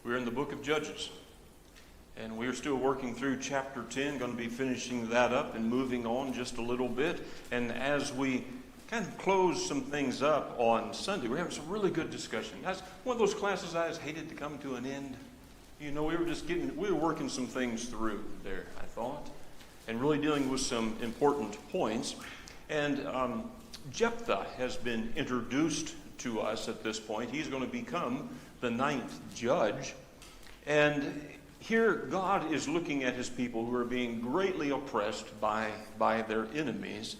We're in the book of Judges, and we're still working through chapter 10, going to be finishing that up and moving on just a little bit. And as we kind of close some things up on Sunday, we're having some really good discussion. That's one of those classes I just hated to come to an end. You know, we were working some things through there, I thought, and really dealing with some important points. And Jephthah has been introduced to us at this point. He's going to become the 9th judge. And here God is looking at his people who are being greatly oppressed by their enemies.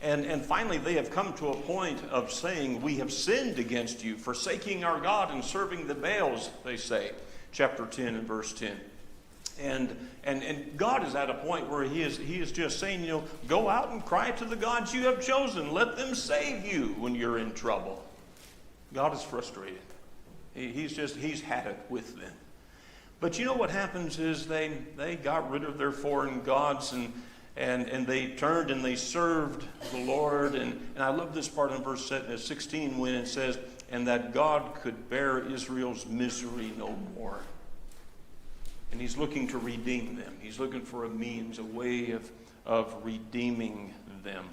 And finally they have come to a point of saying, "We have sinned against you, forsaking our God and serving the Baals," they say. Chapter 10 and verse 10. And God is at a point where he is just saying, go out and cry to the gods you have chosen. Let them save you when you're in trouble. God is frustrated. He's had it with them. But you know what happens is they got rid of their foreign gods and they turned and they served the Lord. And I love this part in verse 16 when it says, "And that God could bear Israel's misery no more." And he's looking to redeem them. He's looking for a means, a way of redeeming them.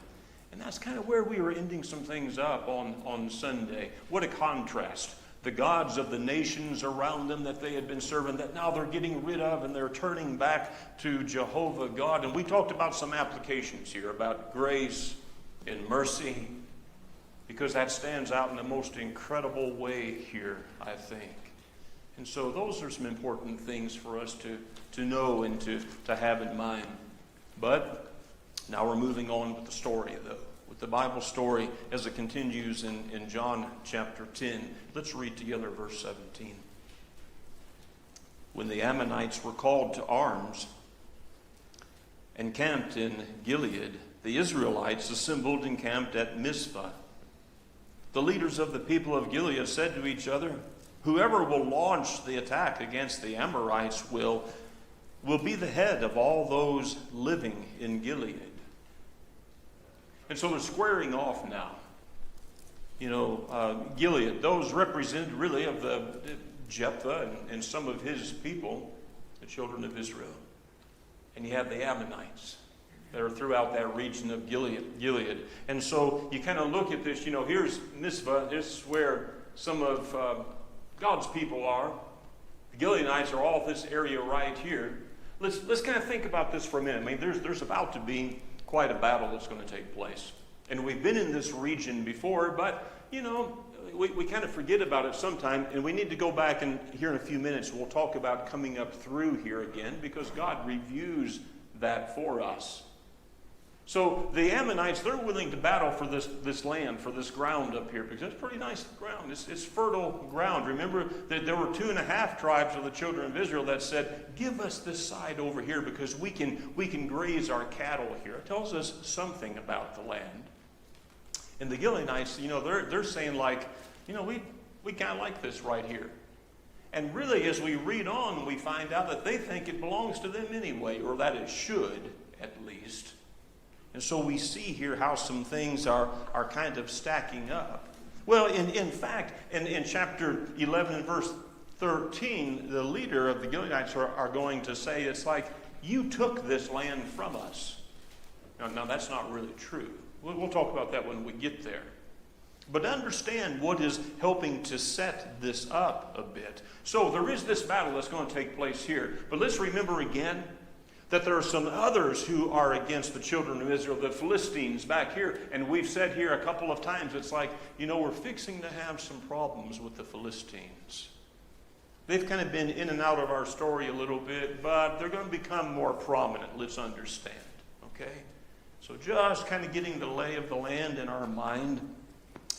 And that's kind of where we were ending some things up on Sunday. What a contrast. The gods of the nations around them that they had been serving, that now they're getting rid of, and they're turning back to Jehovah God. And we talked about some applications here about grace and mercy, because that stands out in the most incredible way here, I think. And so those are some important things for us to know and to have in mind. But now we're moving on with the story, though. With the Bible story as it continues in John chapter 10. Let's read together verse 17. When the Ammonites were called to arms and camped in Gilead, the Israelites assembled and camped at Mizpah. The leaders of the people of Gilead said to each other, "Whoever will launch the attack against the Amorites will be the head of all those living in Gilead." And so they're squaring off now. Gilead, those represented really of the Jephthah and some of his people, the children of Israel. And you have the Ammonites that are throughout that region of Gilead. And so you kind of look at this, here's Mizpah, this is where some of God's people are. The Gileadites are all this area right here. Let's kind of think about this for a minute. I mean, there's about to be quite a battle that's going to take place. And we've been in this region before, but, we kind of forget about it sometime, and we need to go back, and here in a few minutes we'll talk about coming up through here again, because God reviews that for us. So the Ammonites, they're willing to battle for this land, for this ground up here, because it's pretty nice ground. It's fertile ground. Remember that there were 2.5 tribes of the children of Israel that said, "Give us this side over here because we can graze our cattle here." It tells us something about the land. And the Gileadites, they're saying we kind of like this right here. And really, as we read on, we find out that they think it belongs to them anyway, or that it should, at least. And so we see here how some things are kind of stacking up. Well, in fact, in chapter 11 and verse 13, the leader of the Gileadites are going to say, it's like, "You took this land from us." Now that's not really true. We'll talk about that when we get there. But understand what is helping to set this up a bit. So there is this battle that's going to take place here. But let's remember again that there are some others who are against the children of Israel, the Philistines back here. And we've said here a couple of times, it's like, we're fixing to have some problems with the Philistines. They've kind of been in and out of our story a little bit, but they're going to become more prominent, let's understand. Okay? So just kind of getting the lay of the land in our mind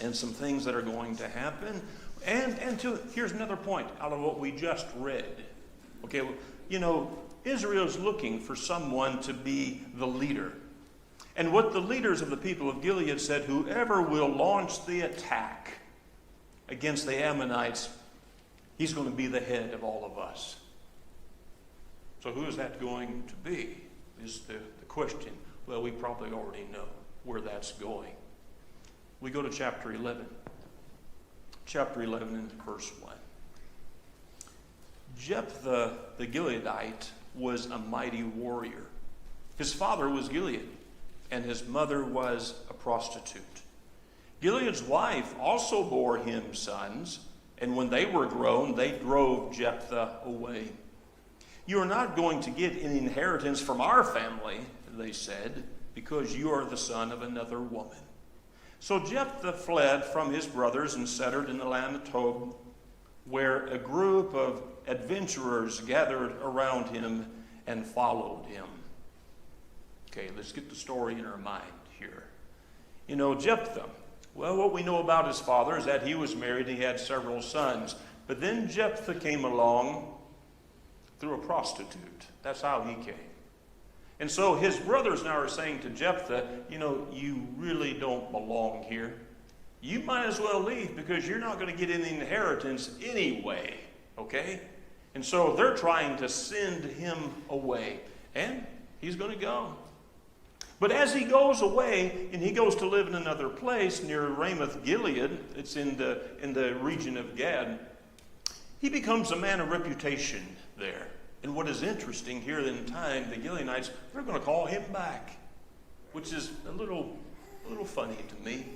and some things that are going to happen. And here's another point out of what we just read. Okay, Israel is looking for someone to be the leader. And what the leaders of the people of Gilead said, "Whoever will launch the attack against the Ammonites, he's going to be the head of all of us." So who is that going to be is the question. Well, we probably already know where that's going. We go to chapter 11. Chapter 11 and verse 1. Jephthah the Gileadite was a mighty warrior. His father was Gilead, and his mother was a prostitute. Gilead's wife also bore him sons, and when they were grown, they drove Jephthah away. You are not going to get any inheritance from our family, they said, because you are the son of another woman. So Jephthah fled from his brothers and settled in the land of Tob, where a group of adventurers gathered around him and followed him. Okay, let's get the story in our mind here. You know, Jephthah, well, what we know about his father is that he was married and he had several sons. But then Jephthah came along through a prostitute. That's how he came. And so his brothers now are saying to Jephthah, you know, you really don't belong here. You might as well leave because you're not going to get any inheritance anyway, okay? And so they're trying to send him away, and he's going to go. But as he goes away and he goes to live in another place near Ramoth Gilead, it's in the region of Gad, he becomes a man of reputation there. And what is interesting here in time, the Gileadites, they're going to call him back, which is a little funny to me.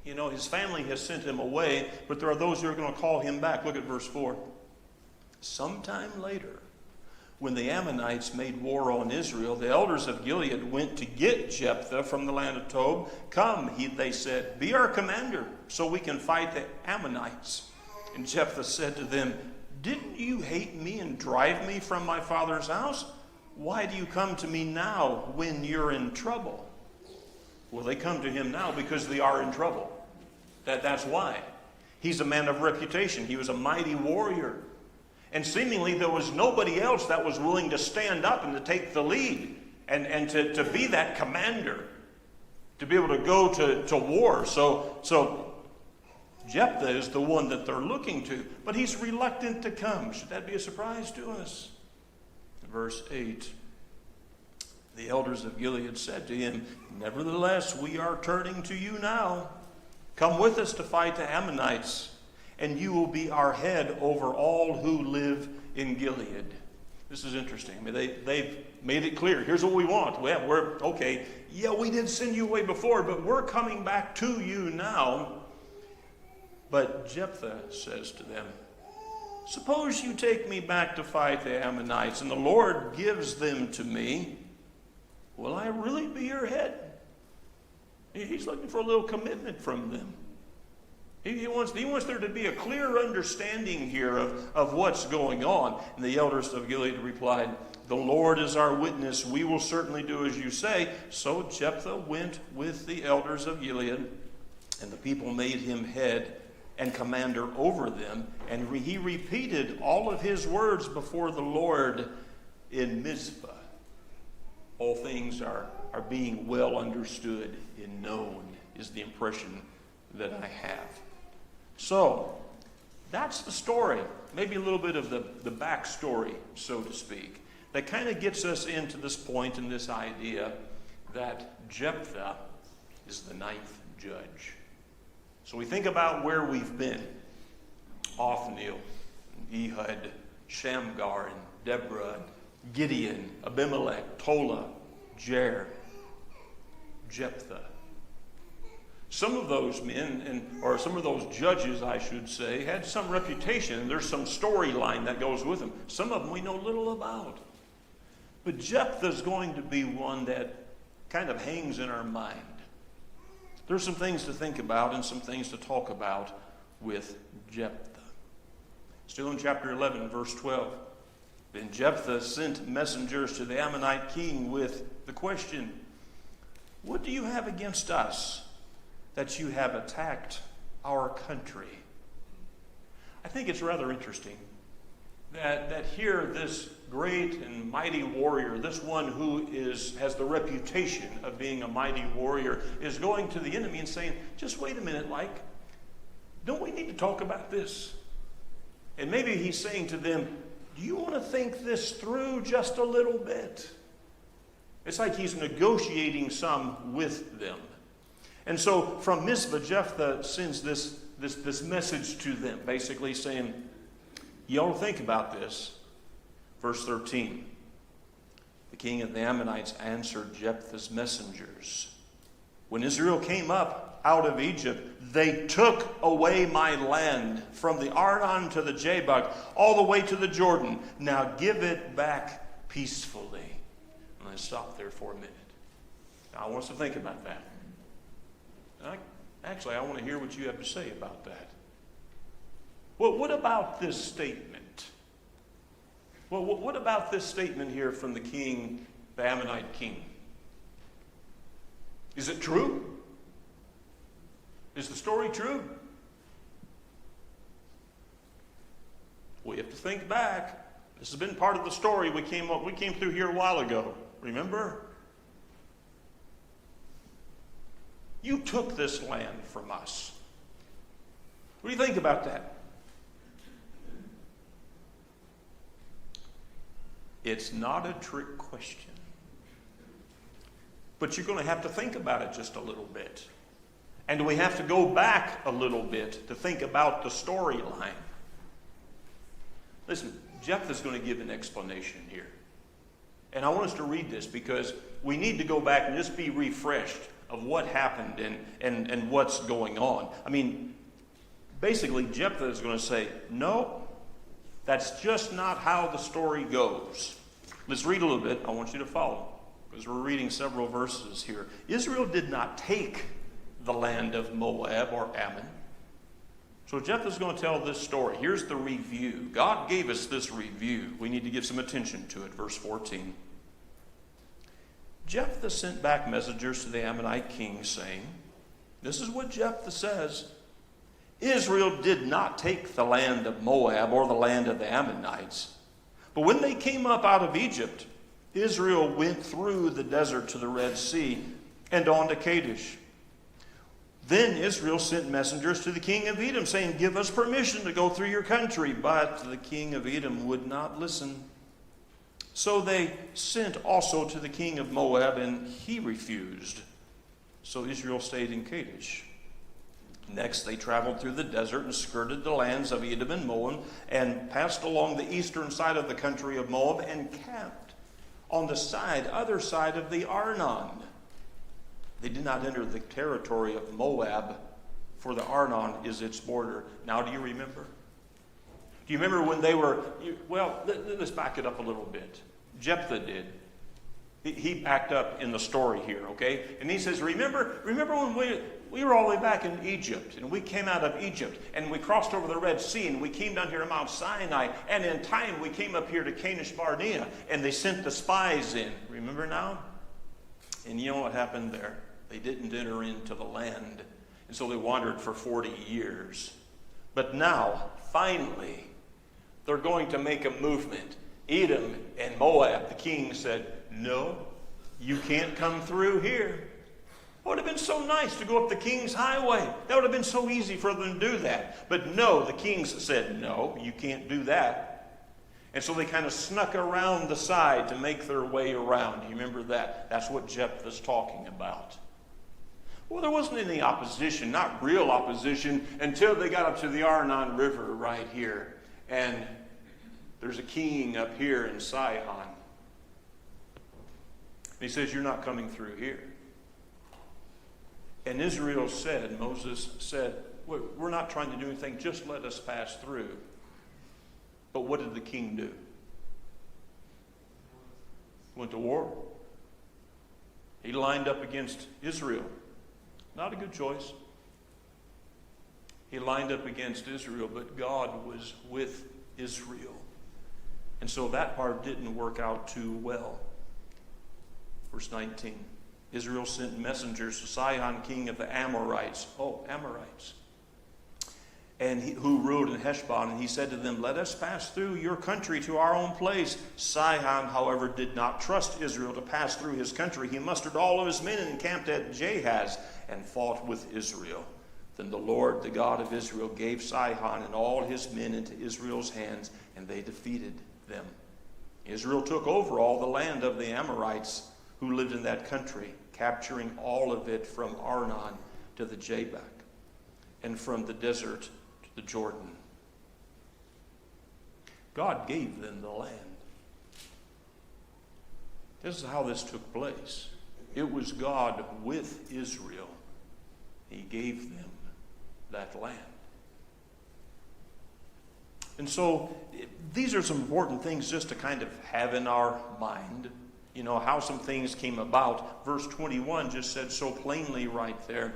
You know, his family has sent him away, but there are those who are going to call him back. Look at verse 4. Sometime later, when the Ammonites made war on Israel, the elders of Gilead went to get Jephthah from the land of Tob. Come, they said, be our commander, so we can fight the Ammonites. And Jephthah said to them, didn't you hate me and drive me from my father's house? Why do you come to me now when you're in trouble? Well, they come to him now because they are in trouble. That's why. He's a man of reputation. He was a mighty warrior. And seemingly there was nobody else that was willing to stand up and to take the lead and to be that commander, to be able to go to war. So Jephthah is the one that they're looking to, but he's reluctant to come. Should that be a surprise to us? Verse 8, the elders of Gilead said to him, nevertheless, we are turning to you now. Come with us to fight the Ammonites, and you will be our head over all who live in Gilead. This is interesting. I mean, they've made it clear. Here's what we want. We're okay. Yeah, we did send you away before, but we're coming back to you now. But Jephthah says to them, suppose you take me back to fight the Ammonites, and the Lord gives them to me. Will I really be your head? He's looking for a little commitment from them. He wants there to be a clear understanding here of what's going on. And the elders of Gilead replied, the Lord is our witness. We will certainly do as you say. So Jephthah went with the elders of Gilead, and the people made him head and commander over them. And he repeated all of his words before the Lord in Mizpah. All things are being well understood and known is the impression that I have. So, that's the story. Maybe a little bit of the backstory, so to speak, that kind of gets us into this point and this idea that Jephthah is the ninth judge. So we think about where we've been. Othniel, Ehud, Shamgar, and Deborah, Gideon, Abimelech, Tola, Jair, Jephthah. Some of those men, or some of those judges, I should say, had some reputation. There's some storyline that goes with them. Some of them we know little about. But Jephthah's going to be one that kind of hangs in our mind. There's some things to think about and some things to talk about with Jephthah. Still in chapter 11, verse 12. Then Jephthah sent messengers to the Ammonite king with the question, what do you have against us that you have attacked our country? I think it's rather interesting that here this great and mighty warrior, this one who has the reputation of being a mighty warrior, is going to the enemy and saying, just wait a minute, don't we need to talk about this? And maybe he's saying to them, do you want to think this through just a little bit? It's like he's negotiating some with them. And so from Mizpah, Jephthah sends this message to them, basically saying, You ought to think about this. Verse 13. The king of the Ammonites answered Jephthah's messengers. When Israel came up out of Egypt, they took away my land from the Arnon to the Jabbok, all the way to the Jordan. Now give it back peacefully. And let's stop there for a minute. Now I want us to think about that. Actually, I want to hear what you have to say about that. Well, what about this statement? Well, what about this statement here from the king, the Ammonite king? Is it true? Is the story true? We have to think back. This has been part of the story we came through here a while ago. Remember? You took this land from us. What do you think about that? It's not a trick question. But you're going to have to think about it just a little bit. And we have to go back a little bit to think about the storyline. Listen, Jephthah's going to give an explanation here. And I want us to read this because we need to go back and just be refreshed of what happened and what's going on. I mean, basically, Jephthah is going to say, no, that's just not how the story goes. Let's read a little bit. I want you to follow because we're reading several verses here. Israel did not take the land of Moab or Ammon. So Jephthah's going to tell this story. Here's the review. God gave us this review. We need to give some attention to it. Verse 14. Jephthah sent back messengers to the Ammonite king, saying, this is what Jephthah says. Israel did not take the land of Moab or the land of the Ammonites. But when they came up out of Egypt, Israel went through the desert to the Red Sea and on to Kadesh. Then Israel sent messengers to the king of Edom, saying, give us permission to go through your country. But the king of Edom would not listen. So they sent also to the king of Moab, and he refused. So Israel stayed in Kadesh. Next they traveled through the desert and skirted the lands of Edom and Moab, and passed along the eastern side of the country of Moab, and camped on the other side of the Arnon. They did not enter the territory of Moab, for the Arnon is its border. Now do you remember? Do you remember when they were, let's back it up a little bit. Jephthah did. He backed up in the story here, okay? And he says, remember when we were all the way back in Egypt, and we came out of Egypt, and we crossed over the Red Sea, and we came down here to Mount Sinai, and in time we came up here to Kadesh Barnea, and they sent the spies in. Remember now? And you know what happened there? They didn't enter into the land, and so they wandered for 40 years. But now, finally, they're going to make a movement. Edom and Moab, the king said, no, you can't come through here. It would have been so nice to go up the king's highway. That would have been so easy for them to do that. But no, the kings said, no, you can't do that. And so they kind of snuck around the side to make their way around. You remember that? That's what Jephthah's talking about. Well, there wasn't any opposition, not real opposition, until they got up to the Arnon River right here. And there's a king up here in Sihon. And he says, you're not coming through here. And Israel said, Moses said, we're not trying to do anything, just let us pass through. But what did the king do? Went to war. He lined up against Israel. Not a good choice. He lined up against Israel, but God was with Israel. And so that part didn't work out too well. Verse 19. Israel sent messengers to Sihon, king of the Amorites. Oh, Amorites. And who ruled in Heshbon. And he said to them, let us pass through your country to our own place. Sihon, however, did not trust Israel to pass through his country. He mustered all of his men and encamped at Jahaz and fought with Israel. Then the Lord, the God of Israel, gave Sihon and all his men into Israel's hands, and they defeated them. Israel took over all the land of the Amorites who lived in that country, capturing all of it from Arnon to the Jabbok, and from the desert to the Jordan. God gave them the land. This is how this took place. It was God with Israel. He gave them that land. And so these are some important things just to kind of have in our mind. You know, how some things came about. Verse 21 just said so plainly right there,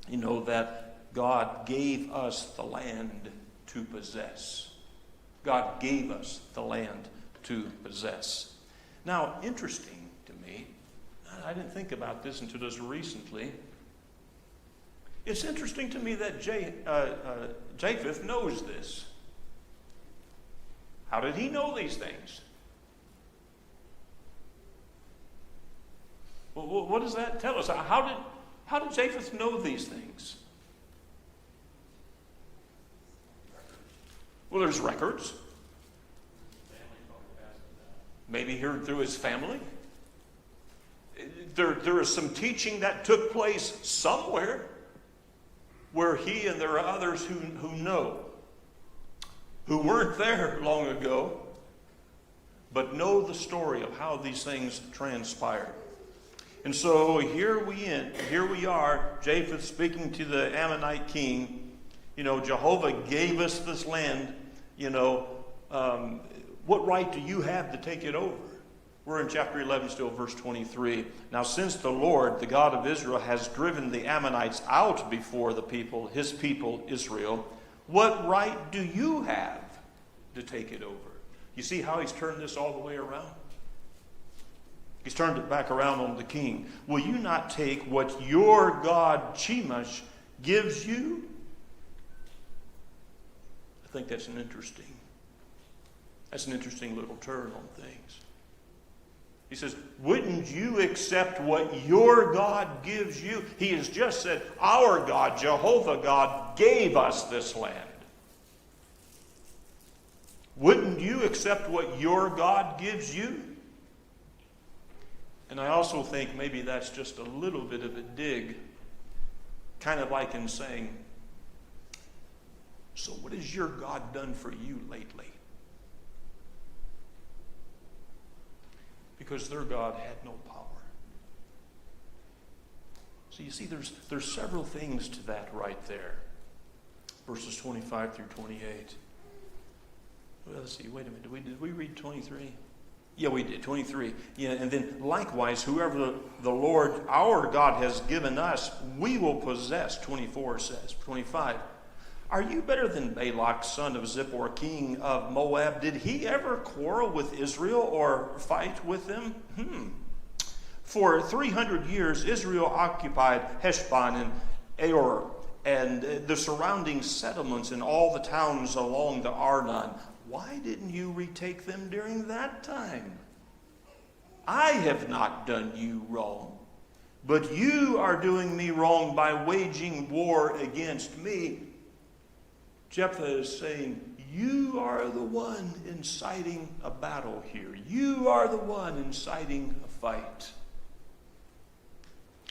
you know, that God gave us the land to possess. God gave us the land to possess. Now, interesting to me, I didn't think about this until just recently. It's interesting to me that Jephthah knows this. How did he know these things? Well, what does that tell us? How did Jephthah know these things? Well, there's records. Maybe he heard through his family. There is some teaching that took place somewhere where he and there are others who know, who weren't there long ago, but know the story of how these things transpired. And so here we are, Jephthah speaking to the Ammonite king. You know, Jehovah gave us this land. You know, what right do you have to take it over? We're in chapter 11 still, verse 23. Now, since the Lord, the God of Israel, has driven the Ammonites out before the people, his people, Israel, what right do you have to take it over? You see how he's turned this all the way around? He's turned it back around on the king. Will you not take what your God Chemosh gives you? I think that's an interesting little turn on things. He says, wouldn't you accept what your God gives you? He has just said, our God, Jehovah God, gave us this land. Wouldn't you accept what your God gives you? And I also think maybe that's just a little bit of a dig, kind of like in saying, so what has your God done for you lately? Because their God had no power. So you see, there's several things to that right there. Verses 25 through 28. Well, let's see, wait a minute. Did we read 23? Yeah, we did, 23. Yeah, and then likewise, whoever the Lord our God has given us, we will possess, 24 says. 25. Are you better than Balak, son of Zippor, king of Moab? Did he ever quarrel with Israel or fight with them? For 300 years, Israel occupied Heshbon and Aor and the surrounding settlements and all the towns along the Arnon. Why didn't you retake them during that time? I have not done you wrong, but you are doing me wrong by waging war against me. Jephthah is saying, you are the one inciting a battle here. You are the one inciting a fight.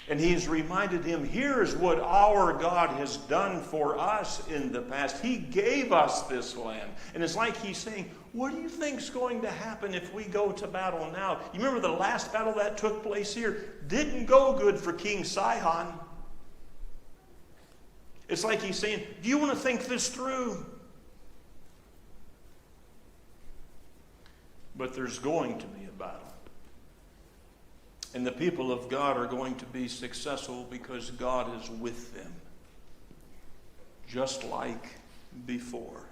And he's reminded him, here's what our God has done for us in the past. He gave us this land. And it's like he's saying, what do you think's going to happen if we go to battle now? You remember the last battle that took place here didn't go good for King Sihon. It's like he's saying, do you want to think this through? But there's going to be a battle. And the people of God are going to be successful because God is with them. Just like before.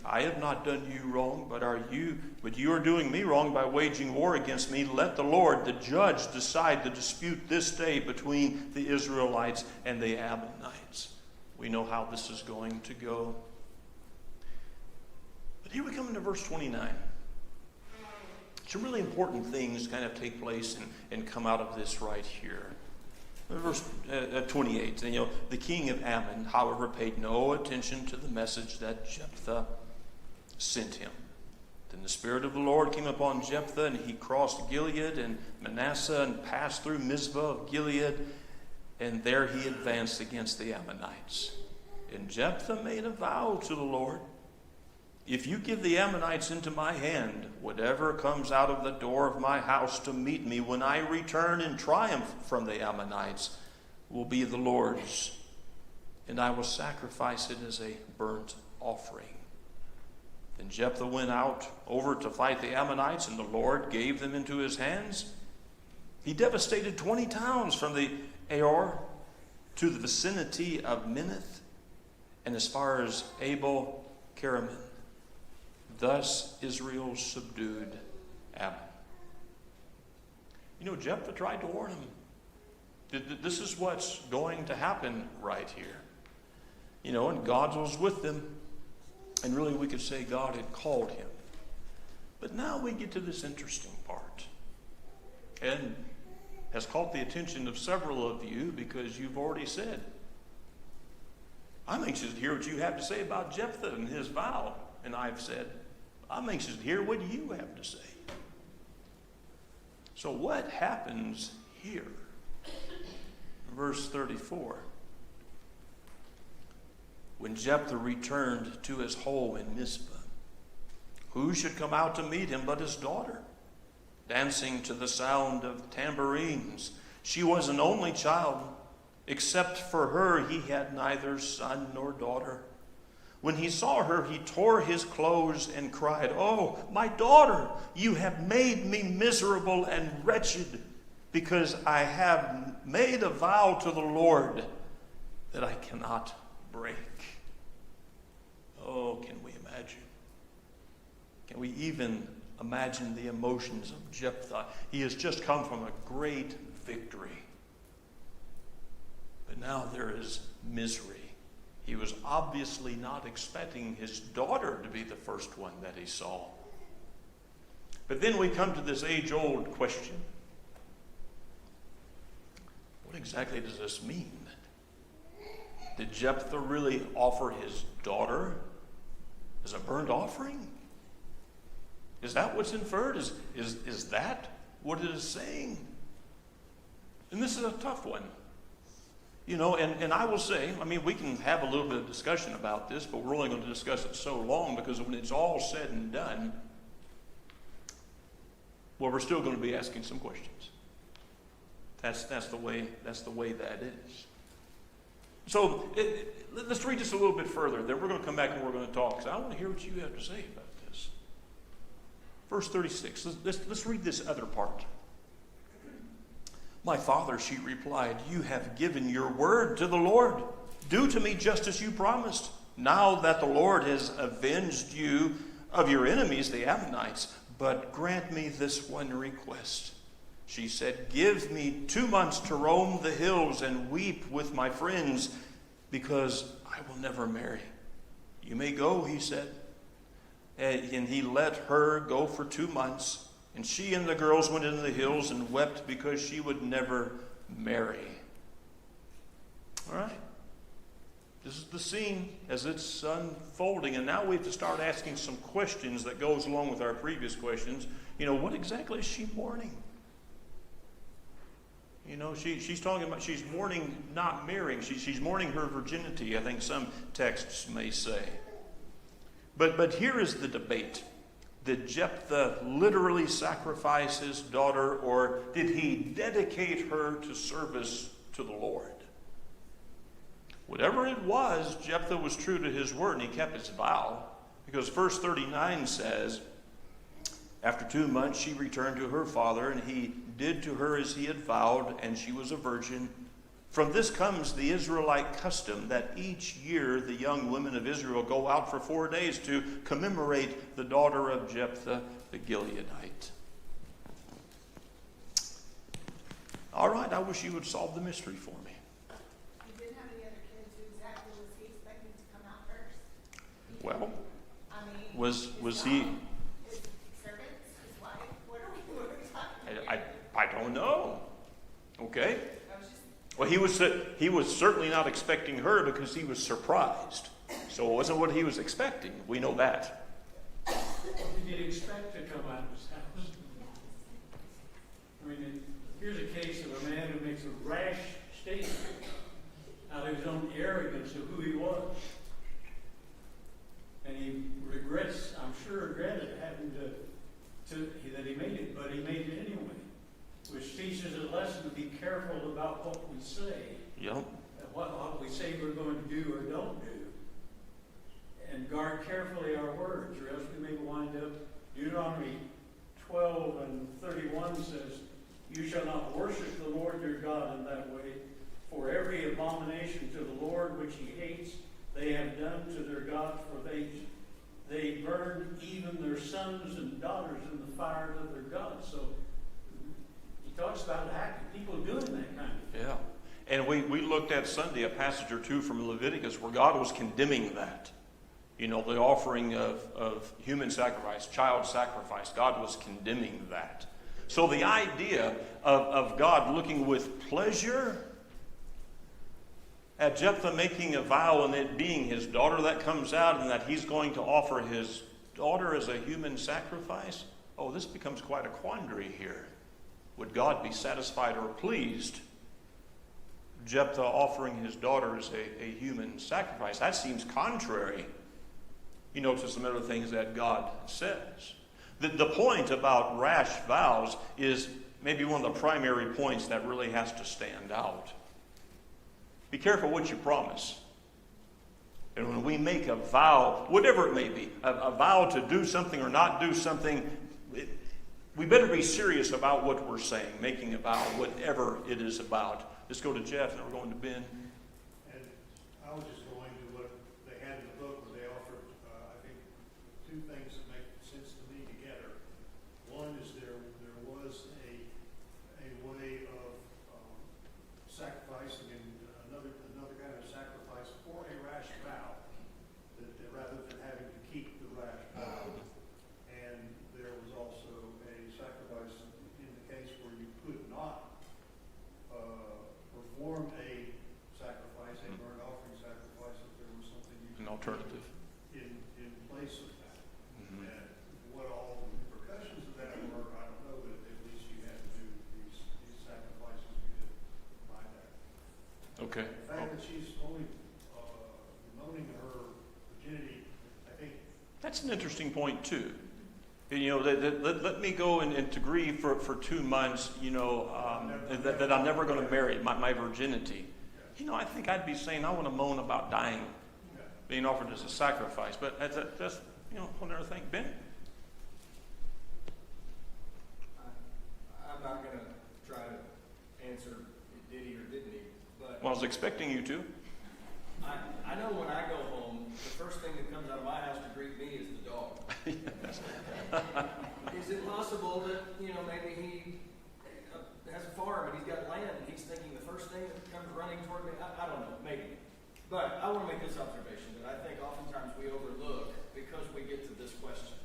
I have not done you wrong, but you are doing me wrong by waging war against me. Let the Lord, the judge, decide the dispute this day between the Israelites and the Ammonites. We know how this is going to go. But here we come into verse 29. Some really important things kind of take place and come out of this right here. Verse 28, and the king of Ammon, however, paid no attention to the message that Jephthah sent him. Then the Spirit of the Lord came upon Jephthah, and he crossed Gilead and Manasseh and passed through Mizpah of Gilead, and there he advanced against the Ammonites. And Jephthah made a vow to the Lord. If you give the Ammonites into my hand, whatever comes out of the door of my house to meet me when I return in triumph from the Ammonites will be the Lord's, and I will sacrifice it as a burnt offering. Then Jephthah went out over to fight the Ammonites, and the Lord gave them into his hands. He devastated 20 towns from the Aor to the vicinity of Minnith and as far as Abel-Keramim. Thus Israel subdued Ammon. You know, Jephthah tried to warn him. This is what's going to happen right here. You know, and God was with them. And really we could say God had called him. But now we get to this interesting part. And has caught the attention of several of you because you've already said, I'm anxious to hear what you have to say about Jephthah and his vow. And I've said, I'm anxious to hear what you have to say. So what happens here? Verse 34. When Jephthah returned to his home in Mizpah, who should come out to meet him but his daughter, dancing to the sound of tambourines? She was an only child. Except for her, he had neither son nor daughter. When he saw her, he tore his clothes and cried, "Oh, my daughter, you have made me miserable and wretched, because I have made a vow to the Lord that I cannot break." Oh, can we imagine? Can we even imagine the emotions of Jephthah? He has just come from a great victory. But now there is misery. He was obviously not expecting his daughter to be the first one that he saw. But then we come to this age-old question. What exactly does this mean? Did Jephthah really offer his daughter as a burnt offering? Is that what's inferred? Is that what it is saying? And this is a tough one. You know, and I will say, I mean, we can have a little bit of discussion about this, but we're only going to discuss it so long because when it's all said and done, well, we're still going to be asking some questions. That's the way that is. So let's read this a little bit further. Then we're going to come back and we're going to talk. So I want to hear what you have to say about this. Verse 36. Let's read this other part. "My father," she replied, "you have given your word to the Lord. Do to me just as you promised. Now that the Lord has avenged you of your enemies, the Ammonites, but grant me this one request." She said, "Give me 2 months to roam the hills and weep with my friends, because I will never marry." "You may go," he said. And he let her go for 2 months. And she and the girls went into the hills and wept because she would never marry. All right. This is the scene as it's unfolding. And now we have to start asking some questions that goes along with our previous questions. You know, what exactly is she mourning? You know, she's talking about, she's mourning not marrying. She's mourning her virginity, I think some texts may say. But here is the debate. Did Jephthah literally sacrifice his daughter, or did he dedicate her to service to the Lord? Whatever it was, Jephthah was true to his word, and he kept his vow. Because verse 39 says, "After 2 months she returned to her father, and he did to her as he had vowed, and she was a virgin. From this comes the Israelite custom that each year the young women of Israel go out for 4 days to commemorate the daughter of Jephthah the Gileadite." All right, I wish you would solve the mystery for me. He didn't have any other kids. Who exactly was he expecting to come out first? Well, I mean, was his he? dog, his servants, his wife? What are we talking about? I don't know. Okay. I was just Well, he was certainly not expecting her because he was surprised. So it wasn't what he was expecting. We know that. What did he expect to come out of his house? I mean, here's a case of a man who makes a rash statement out of his own arrogance of who he was. And he regretted regrets, I'm sure regretted having that he made it, but he made it anyway, which teaches a lesson to be careful about what we say. Yep. And what we say we're going to do or don't do. And guard carefully our words, or else we may wind up. Deuteronomy 12:31 says, "You shall not worship the Lord your God in that way, for every abomination to the Lord which he hates, they have done to their gods, for they burned even their sons and daughters in the fire of their gods." So he talks about people doing that kind of thing. Yeah. And we looked at Sunday a passage or two from Leviticus where God was condemning that. You know, the offering of human sacrifice, child sacrifice. God was condemning that. So the idea of God looking with pleasure at Jephthah making a vow and it being his daughter that comes out and that he's going to offer his daughter as a human sacrifice, oh, this becomes quite a quandary here. Would God be satisfied or pleased Jephthah offering his daughter as a human sacrifice? That seems contrary, to some other things that God says. The point about rash vows is maybe one of the primary points that really has to stand out. Be careful what you promise. And when we make a vow, whatever it may be, a vow to do something or not do something, we better be serious about what we're saying, making a vow, whatever it is about. Let's go to Jeff, and then we're going to Ben. And I was just going to what they had in the book where they offered, I think, two things that make sense to me together. One is there was a way of sacrificing and another kind of sacrifice for a rash vow, that rather than having to keep the rash vow. And there was also a sacrifice in the case where you could not perform a sacrifice, a burnt offering sacrifice, if there was something you could An alternative. in place of that. Mm-hmm. And what all the repercussions of that were, I don't know, but at least you had to do these sacrifices because by that. Okay. The fact that she's only bemoaning her virginity, I think. That's an interesting point, too. Let me go into grieve for 2 months, that I'm never going to marry my virginity. I think I'd be saying I want to moan about dying, being offered as a sacrifice. But that's one other thing. Ben? I'm not going to try to answer did he or didn't he, but Well, I was expecting you to. I know when I go home, the first thing that comes out of my house to greet me is the dog. Is it possible that, maybe he has a farm and he's got land and he's thinking the first thing that comes running toward me? I don't know, maybe. But I want to make this observation that I think oftentimes we overlook because we get to this question.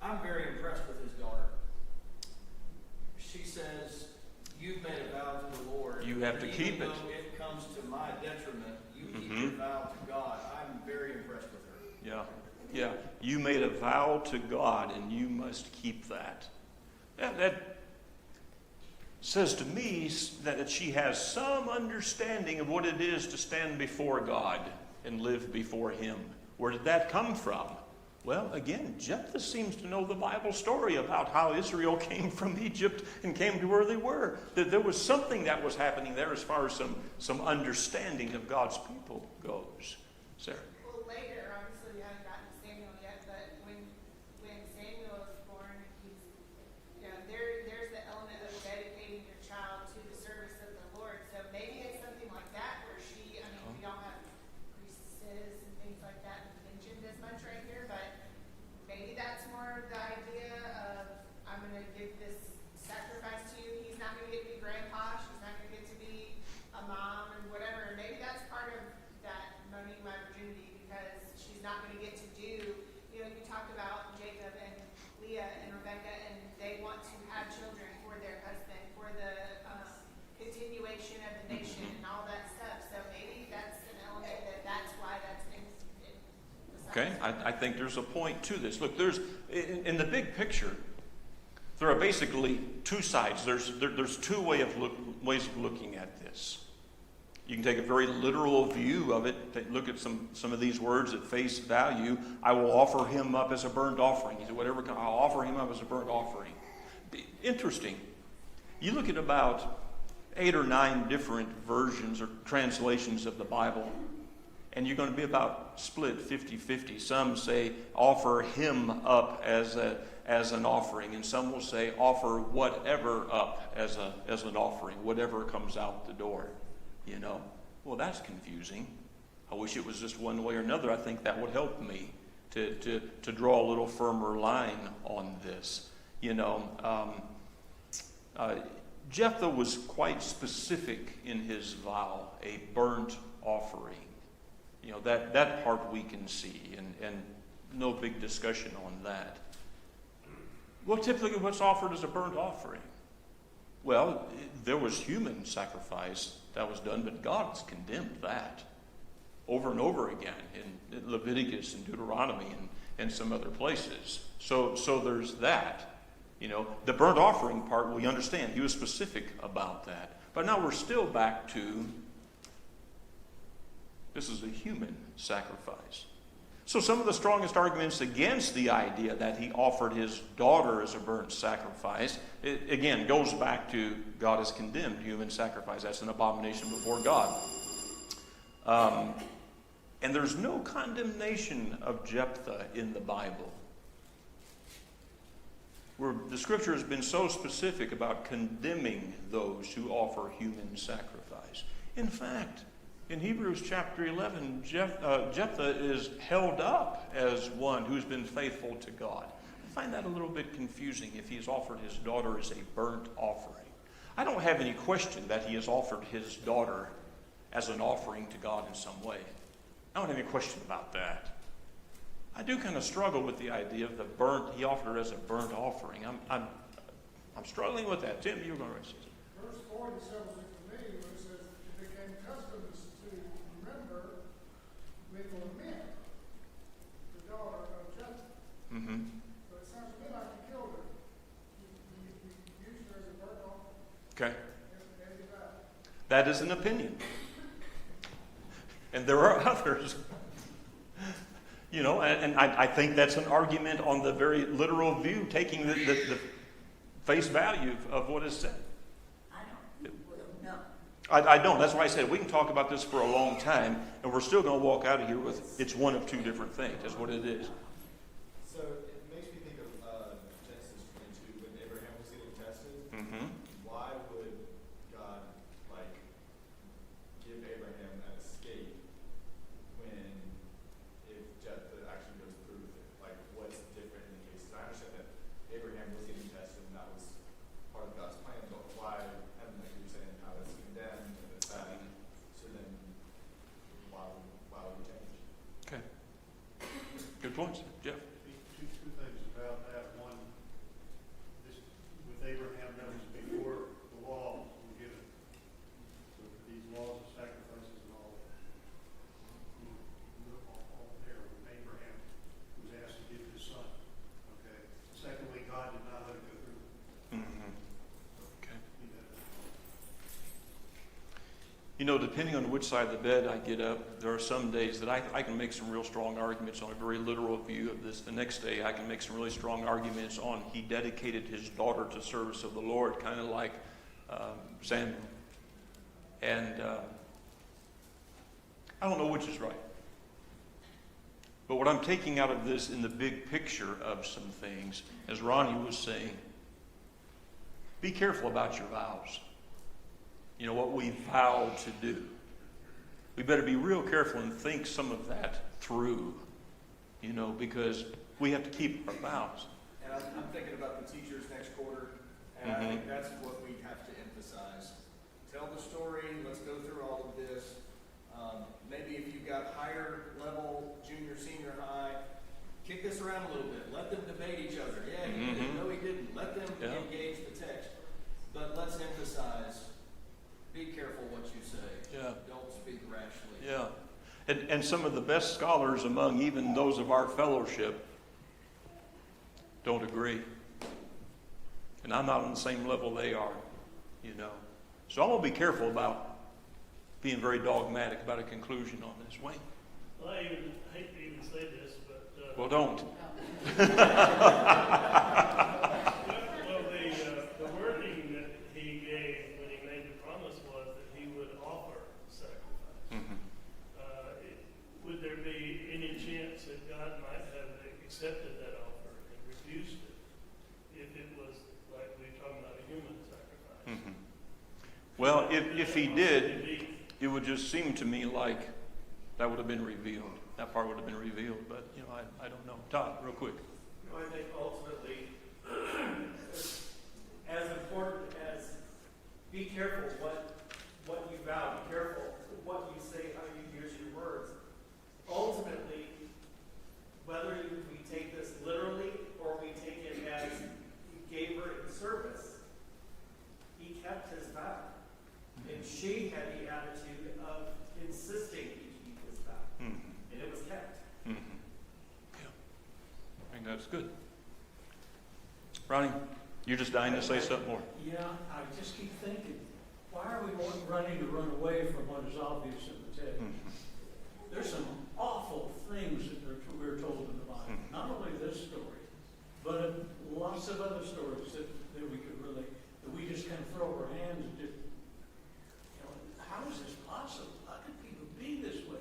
I'm very impressed with his daughter. She says, "You've made a vow to the Lord. You have to keep it. Even though it comes to my detriment, you keep your vow to God." I'm very impressed with her. Yeah. You made a vow to God, and you must keep that. That says to me that she has some understanding of what it is to stand before God and live before Him. Where did that come from? Well, again, Jephthah seems to know the Bible story about how Israel came from Egypt and came to where they were. That there was something that was happening there as far as some understanding of God's people goes. Sarah? Well, later, obviously, we haven't gotten to Samuel yet, but when Samuel was born, there's the element of dedicating your child to the service of the Lord. So maybe it's something like that where we don't have priestesses and things like that mentioned as much right here, but maybe that's more the idea of, I'm going to give this sacrifice to you. He's not going to get to be grandpa. She's not going to get to be a mom and whatever. And maybe that's part of that moaning my virginity because she's not going to get to do, you talked about Jacob and Leah and Rebecca, and they want to have children for their husband, for the continuation of the nation and all that stuff. So maybe that's an element that's why that's in the Okay, I think there's a point to this. Look, there's in the big picture, there are basically two sides. There's two ways of looking at this. You can take a very literal view of it. Look at some of these words at face value. I will offer him up as a burnt offering. He said, whatever, I'll offer him up as a burnt offering. Interesting. You look at about 8 or 9 different versions or translations of the Bible, and you're going to be about split 50-50. Some say offer him up as an offering, and some will say offer whatever up as an offering, whatever comes out the door. You know, well, that's confusing. I wish it was just one way or another. I think that would help me to draw a little firmer line on this. You know, Jephthah was quite specific in his vow, a burnt offering. You know, that part we can see, and no big discussion on that. Well, typically what's offered as a burnt offering? Well, there was human sacrifice that was done, but God's condemned that over and over again in Leviticus and Deuteronomy and some other places. So there's that. You know, the burnt offering part, we understand. He was specific about that. But now we're still back to this is a human sacrifice. So some of the strongest arguments against the idea that he offered his daughter as a burnt sacrifice, it again goes back to God has condemned human sacrifice. That's an abomination before God. And there's no condemnation of Jephthah in the Bible. Where the Scripture has been so specific about condemning those who offer human sacrifice. In fact, in Hebrews chapter 11, Jephthah is held up as one who's been faithful to God. I find that a little bit confusing if he's offered his daughter as a burnt offering. I don't have any question that he has offered his daughter as an offering to God in some way. I don't have any question about that. I do kind of struggle with the idea of he offered her as a burnt offering. I'm struggling with that. Tim, you were going to raise this. Verse 40 settles it for me when it says it became custom to remember with lament the daughter of Jephthah. Mm-hmm. So it sounds to me like you killed her. You used her as a burnt offering. Okay. As you died. That is an opinion. And there are others. You know, and I think that's an argument on the very literal view, taking the face value of what is said. I don't know. I don't. That's why I said we can talk about this for a long time, and we're still going to walk out of here with it's one of two different things. That's what it is. So it makes me think of Genesis 22 when Abraham was getting tested. Mm-hmm. Why would God give Abraham an escape when if Jephthah actually goes through with it? Like, what's different in the case? I understand that Abraham was getting tested and that was part of God's plan, but why, and like you were saying, how it's condemned and it's bad, so then why would we change? Okay. Good points, Jeff. Two things about that. One, this with Abraham, that was before the law was given. So for these laws of sacrifices and all there when Abraham was asked to give his son. Okay. Secondly, God did not let it go through. Mm-hmm. Okay. He did it. You know, depending on which side of the bed I get up, there are some days that I can make some real strong arguments on a very literal view of this. The next day, I can make some really strong arguments on he dedicated his daughter to service of the Lord, kind of like Samuel. And I don't know which is right. But what I'm taking out of this in the big picture of some things, as Ronnie was saying, be careful about your vows. You know, what we vow to do. We better be real careful and think some of that through, you know, because we have to keep our vows. And I'm thinking about the teachers next quarter, and I think that's what we have to emphasize. Tell the story, let's go through all of this. Maybe if you've got higher level, junior, senior high, kick this around a little bit. Let them debate each other. Yeah, he did. No, he didn't. Let them engage the text. But let's emphasize, be careful what you say. Yeah. Don't speak rashly. Yeah. And some of the best scholars among even those of our fellowship don't agree. And I'm not on the same level they are, you know. So I'm going to be careful about being very dogmatic about a conclusion on this. Wayne? Well, I hate to even say this, but Well, don't. well, the wording that he gave when he made the promise was that he would offer sacrifice. Mm-hmm. Would there be any chance that God might have accepted that offer and refused it if it was like we're talking about a human sacrifice? Mm-hmm. Well, if he did, it would just seem to me like that would have been revealed. That part would have been revealed, but I don't know. Todd, real quick. I think ultimately, as important as be careful what you vow, be careful what you say, how you use your words. Ultimately, whether we take this literally or we take it as he gave her in service, he kept his vow. And she had the attitude of insisting he keep his vow. Mm-hmm. And it was kept. Mm-hmm. Yeah. I think that's good. Ronnie, you're just dying to say something more. Yeah, I just keep thinking, why are we running to run away from what is obvious in the text? Mm-hmm. There's some awful things that we're told in the Bible. Mm-hmm. Not only this story, but lots of other stories that we could relate, that we just kind of throw our hands and just, how is this possible? How could people be this way?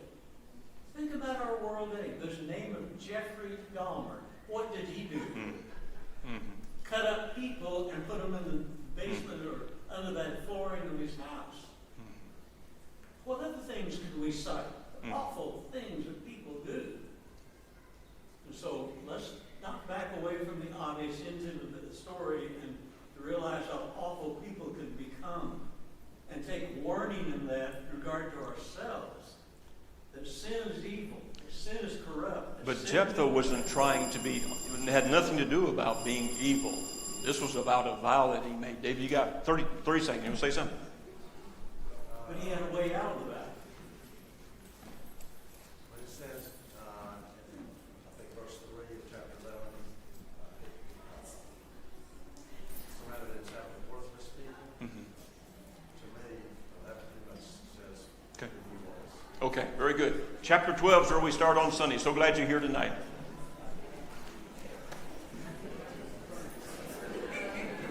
Think about our world today. There's a name of Jeffrey Dahmer. What did he do? Mm-hmm. Cut up people and put them in the basement or under that flooring of his house. What other things could we cite? Awful things that people do. And so let's not back away from the obvious into the story and to realize how awful people can become and take warning in that in regard to ourselves. That sin is evil. That sin is corrupt. But Jephthah wasn't trying to be, it had nothing to do about being evil. This was about a vow that he made. Dave, you got 30 seconds. You want to say something? But he had a way out of that. When it says, I think verse 3 of chapter 11, somebody that's having worthless people, Mm-hmm. to me, that pretty much says Okay. who he was. Okay, very good. Chapter 12 is where we start on Sunday. So glad you're here tonight.